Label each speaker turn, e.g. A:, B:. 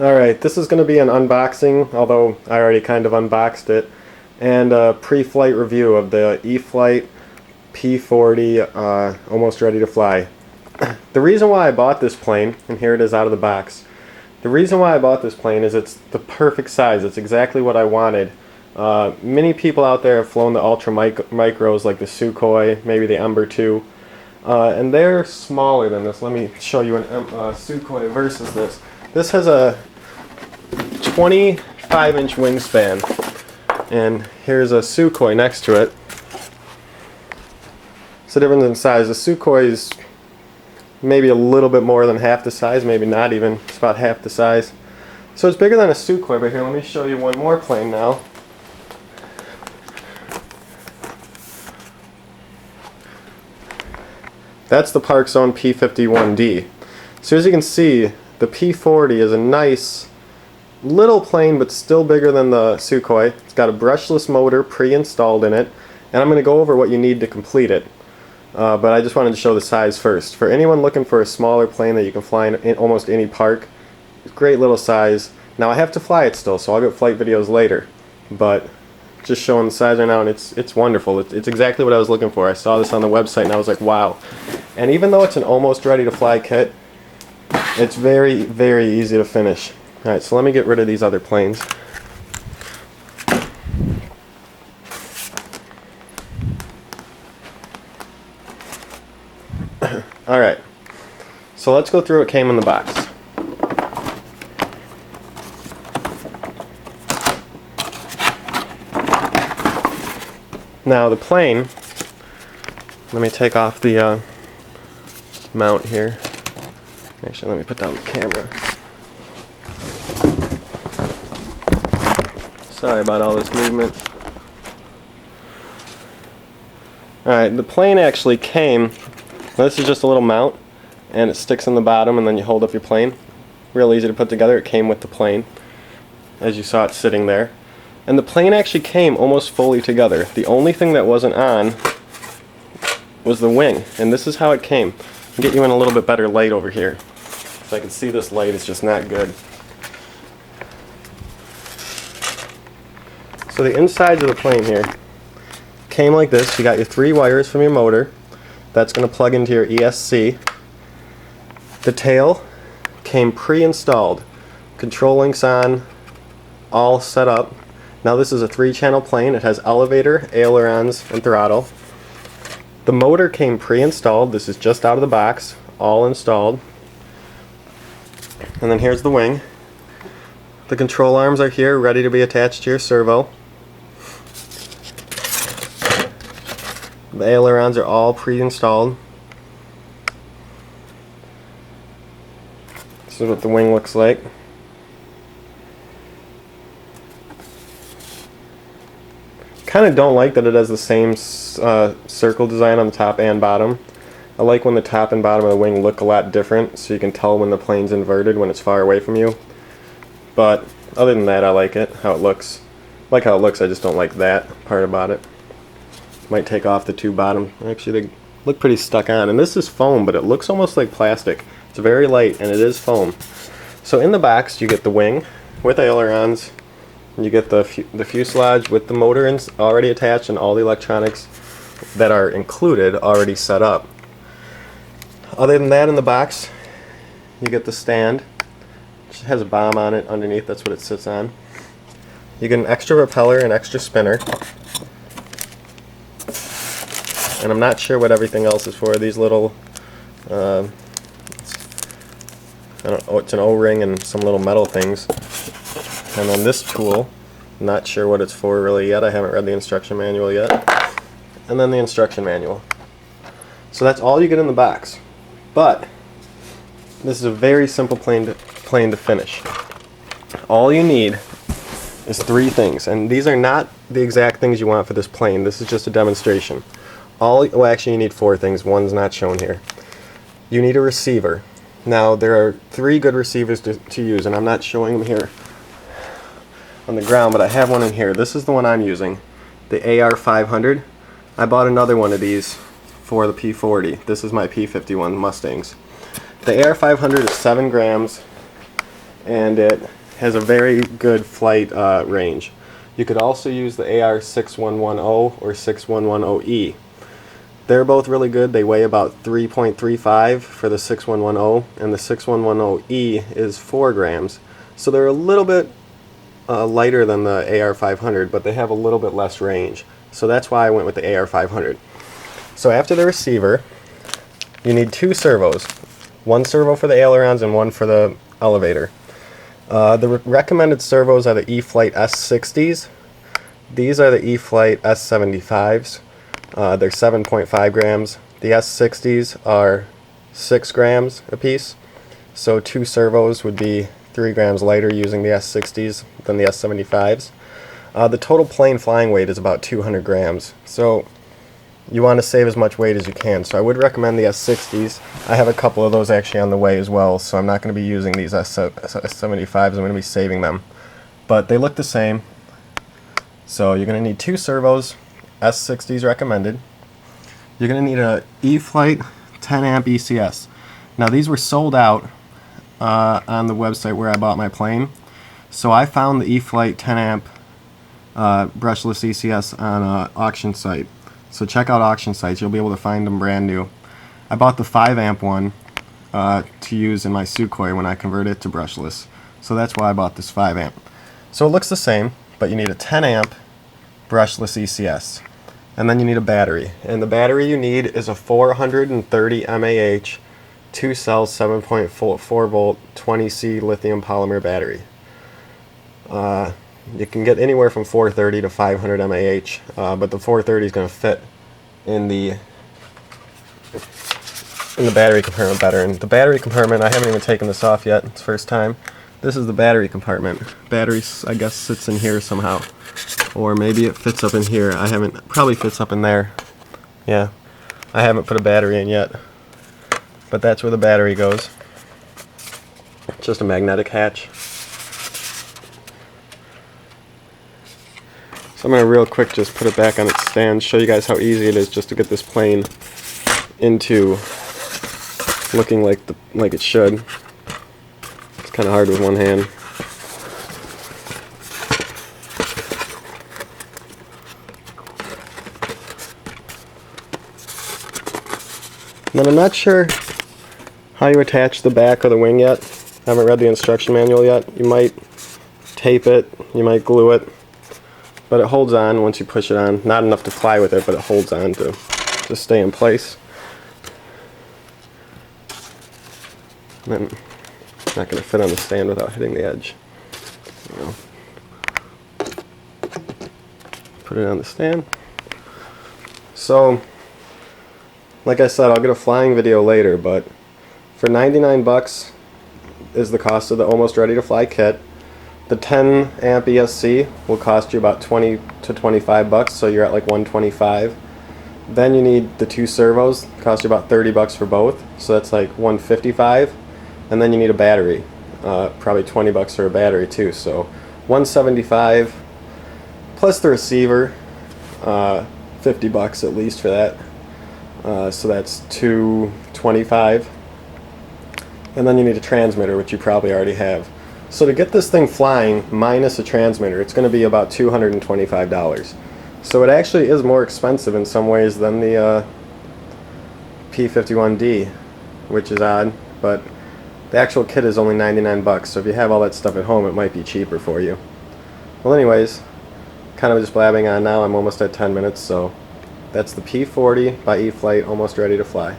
A: Alright, this is going to be an unboxing, although I already kind of unboxed it, and a pre-flight review of the E-flite P-40 almost ready to fly. The reason why I bought this plane, and here it is out of the box, the reason why I bought this plane is it's the perfect size. It's exactly what I wanted. Many people out there have flown the ultra micros like the Sukhoi, maybe the Ember 2, and they're smaller than this. Let me show you an Sukhoi versus this. This has a 25-inch wingspan, and here's a Sukhoi next to it. It's the difference in size. The Sukhoi is maybe a little bit more than half the size, maybe not even. It's about half the size. So it's bigger than a Sukhoi, but here, let me show you one more plane now. That's the Park Zone P-51D. So as you can see, the P-40 is a nice little plane, but still bigger than the Sukhoi. It's got a brushless motor pre-installed in it, and I'm going to go over what you need to complete it. But I just wanted to show the size first. For anyone looking for a smaller plane that you can fly in almost any park, great little size. Now I have to fly it still, so I'll get flight videos later. But just showing the size right now, and it's wonderful. It's exactly what I was looking for. I saw this on the website and I was like, wow. And even though it's an almost ready to fly kit, it's very, very easy to finish. Alright, so let me get rid of these other planes. Alright, so let's go through what came in the box. Now the plane, let me take off the mount here. Actually, let me put down the camera. Sorry about all this movement. Alright, the plane actually came, this is just a little mount, and it sticks in the bottom and then you hold up your plane. Real easy to put together. It came with the plane, as you saw it sitting there. And the plane actually came almost fully together. The only thing that wasn't on was the wing, and this is how it came. I'll get you in a little bit better light over here. If I can see this light, it's just not good. So the insides of the plane here came like this. You got your 3 wires from your motor. That's going to plug into your ESC. The tail came pre-installed. Control links on, all set up. Now this is a 3-channel plane. It has elevator, ailerons, and throttle. The motor came pre-installed. This is just out of the box, all installed. And then here's the wing. The control arms are here, ready to be attached to your servo. The ailerons are all pre-installed. This is what the wing looks like. Kind of don't like that it has the same circle design on the top and bottom. I like when the top and bottom of the wing look a lot different, so you can tell when the plane's inverted when it's far away from you. But other than that, I like it, how it looks. I like how it looks, I just don't like that part about it. Might take off the 2 bottom. Actually, they look pretty stuck on. And this is foam, but it looks almost like plastic. It's very light, and it is foam. So in the box, you get the wing with ailerons. You get the fuselage with the motor already attached and all the electronics that are included already set up. Other than that, in the box, you get the stand, which has a bomb on it underneath. That's what it sits on. You get an extra propeller and extra spinner. And I'm not sure what everything else is for. These little, I don't know, it's an O-ring and some little metal things. And then this tool, not sure what it's for really yet. I haven't read the instruction manual yet. And then the instruction manual. So that's all you get in the box. But this is a very simple plane to finish. All you need is 3 things, and these are not the exact things you want for this plane. This is just a demonstration. Well, actually you need 4 things. One's not shown here. You need a receiver. Now there are 3 good receivers to use, and I'm not showing them here on the ground, but I have one in here. This is the one I'm using, the ARF 500. I bought another one of these for the P-40. This is my P-51 Mustangs. The AR 500 is 7 grams. and it has a very good flight range. You could also use the AR6110 or 6110E. They're both really good. They weigh about 3.35 for the 6110, and the 6110E is 4 grams. So they're a little bit lighter than the AR500, but they have a little bit less range. So that's why I went with the AR500. So after the receiver, you need 2 servos. One servo for the ailerons and one for the elevator. The recommended servos are the E-flite S60s. These are the E-flite S75s. They're 7.5 grams. The S60s are 6 grams apiece. So 2 servos would be 3 grams lighter using the S60s than the S75s. The total plane flying weight is about 200 grams. So you want to save as much weight as you can. So I would recommend the S60s. I have a couple of those actually on the way as well, so I'm not going to be using these S75s. I'm going to be saving them. But they look the same. So you're going to need 2 servos, S60s recommended. You're going to need a E-flite 10 amp ECS. Now these were sold out on the website where I bought my plane. So I found the E-flite 10 amp brushless ECS on an auction site. So check out auction sites, you'll be able to find them brand new. I bought the 5 amp one to use in my Sukhoi when I converted it to brushless. So that's why I bought this 5 amp. So it looks the same, but you need a 10 amp brushless ECS. And then you need a battery. And the battery you need is a 430 mAh, 2 cell, 7.4 volt, 20C lithium polymer battery. You can get anywhere from 430 to 500 mAh, but the 430 is going to fit in the battery compartment better. And the battery compartment, I haven't even taken this off yet. It's the first time. This is the battery compartment. Battery, I guess, sits in here somehow, or maybe it fits up in here. I haven't. Probably fits up in there. Yeah, I haven't put a battery in yet, but that's where the battery goes. It's just a magnetic hatch. So I'm going to real quick just put it back on its stand, show you guys how easy it is just to get this plane into looking like it should. It's kind of hard with one hand. And then I'm not sure how you attach the back or the wing yet. I haven't read the instruction manual yet. You might tape it, you might glue it. But it holds on once you push it on. Not enough to fly with it, but it holds on to stay in place. And then it's not going to fit on the stand without hitting the edge. Put it on the stand. So, like I said, I'll get a flying video later, but for 99 bucks is the cost of the almost ready to fly kit. The 10 amp ESC will cost you about 20 to 25 bucks, so you're at like 125. Then you need the 2 servos, cost you about 30 bucks for both, so that's like 155. And then you need a battery, probably 20 bucks for a battery too, so 175 plus the receiver, 50 bucks at least for that. So that's 225. And then you need a transmitter, which you probably already have. So to get this thing flying minus a transmitter, it's going to be about $225. So it actually is more expensive in some ways than the P-51D, which is odd, but the actual kit is only 99 bucks, so if you have all that stuff at home, it might be cheaper for you. Well, anyways, kind of just blabbing on now. I'm almost at 10 minutes, so that's the P-40 by E-flite, almost ready to fly.